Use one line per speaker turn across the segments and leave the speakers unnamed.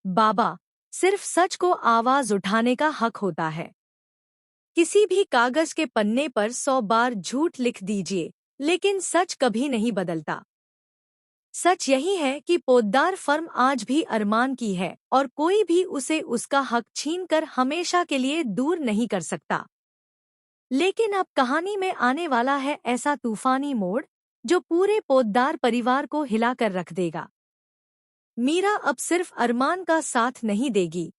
बाबा, सिर्फ सच को आवाज उठाने का हक होता है। किसी भी कागज के पन्ने पर 100 बार झूठ लिख दीजिए, लेकिन सच कभी नहीं बदलता। सच यही है कि पोद्दार फर्म आज भी अरमान की है और कोई भी उसे उसका हक छीनकर हमेशा के लिए दूर नहीं कर सकता। लेकिन अब कहानी में आने वाला है ऐसा तूफानी मोड़ जो पूरे पोद्दार परिवार को हिलाकर रख देगा। मीरा अब सिर्फ अरमान का साथ नहीं देगी,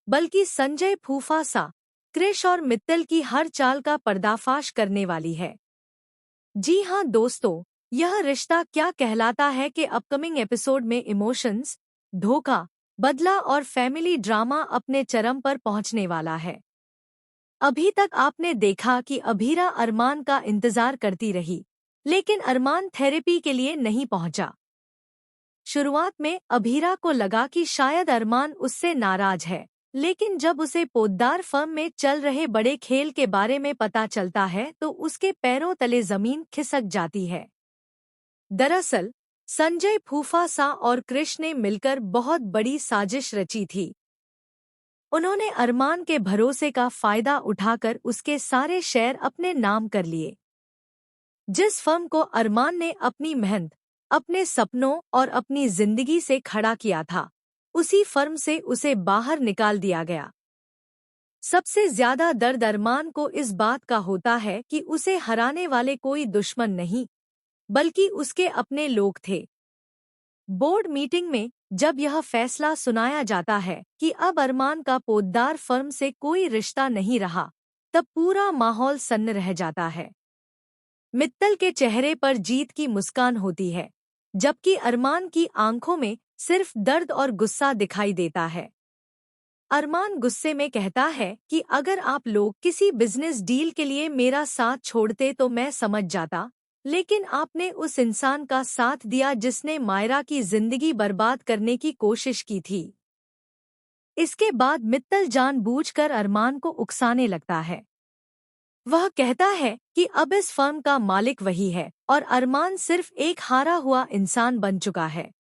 बल्कि संजय फूफा सा, क्रिश और मित्तल की हर चाल का पर्दाफाश करने वाली है। जी हाँ दोस्तों, यह रिश्ता क्या कहलाता है कि अपकमिंग एपिसोड में इमोशंस, धोखा, बदला और फैमिली ड्रामा अपने चरम पर पहुंचने वाला है। अभी तक आपने देखा कि अभीरा अरमान का इंतजार करती रही, लेकिन अरमान थेरेपी के लिए नहीं पहुंचा। शुरुआत में अभीरा को लगा कि शायद अरमान उससे नाराज है, लेकिन जब उसे पोद्दार फर्म में चल रहे बड़े खेल के बारे में पता चलता है तो उसके पैरों तले जमीन खिसक जाती है। दरअसल संजय फूफा सा और कृष्ण ने मिलकर बहुत बड़ी साजिश रची थी। उन्होंने अरमान के भरोसे का फायदा उठाकर उसके सारे शेयर अपने नाम कर लिए। जिस फर्म को अरमान ने अपनी मेहनत, अपने सपनों और अपनी जिंदगी से खड़ा किया था, उसी फर्म से उसे बाहर निकाल दिया गया। सबसे ज्यादा दर्द अरमान को इस बात का होता है कि उसे हराने वाले कोई दुश्मन नहीं, बल्कि उसके अपने लोग थे। बोर्ड मीटिंग में जब यह फैसला सुनाया जाता है कि अब अरमान का पोद्दार फर्म से कोई रिश्ता नहीं रहा, तब पूरा माहौल सन्न रह जाता है। मित्तल के चेहरे पर जीत की मुस्कान होती है, जबकि अरमान की आंखों में सिर्फ दर्द और गुस्सा दिखाई देता है। अरमान गुस्से में कहता है कि अगर आप लोग किसी बिजनेस डील के लिए मेरा साथ छोड़ते तो मैं समझ जाता, लेकिन आपने उस इंसान का साथ दिया जिसने मायरा की जिंदगी बर्बाद करने की कोशिश की थी। इसके बाद मित्तल जानबूझकर अरमान को उकसाने लगता है। वह कहता है कि अब इस फर्म का मालिक वही है और अरमान सिर्फ एक हारा हुआ इंसान बन चुका है।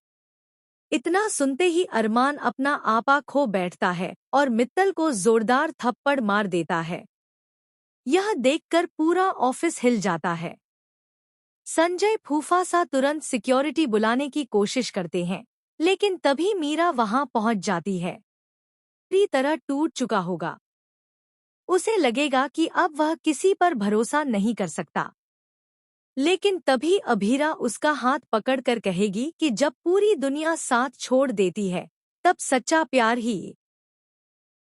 इतना सुनते ही अरमान अपना आपा खो बैठता है और मित्तल को जोरदार थप्पड़ मार देता है। यह देखकर पूरा ऑफिस हिल जाता है। संजय फूफा सा तुरंत सिक्योरिटी बुलाने की कोशिश करते हैं, लेकिन तभी मीरा वहां पहुंच जाती है। पूरी तरह टूट चुका होगा। उसे लगेगा कि अब वह किसी पर भरोसा नहीं कर सकता। लेकिन तभी अभीरा उसका हाथ पकड़कर कहेगी कि जब पूरी दुनिया साथ छोड़ देती है, तब सच्चा प्यार ही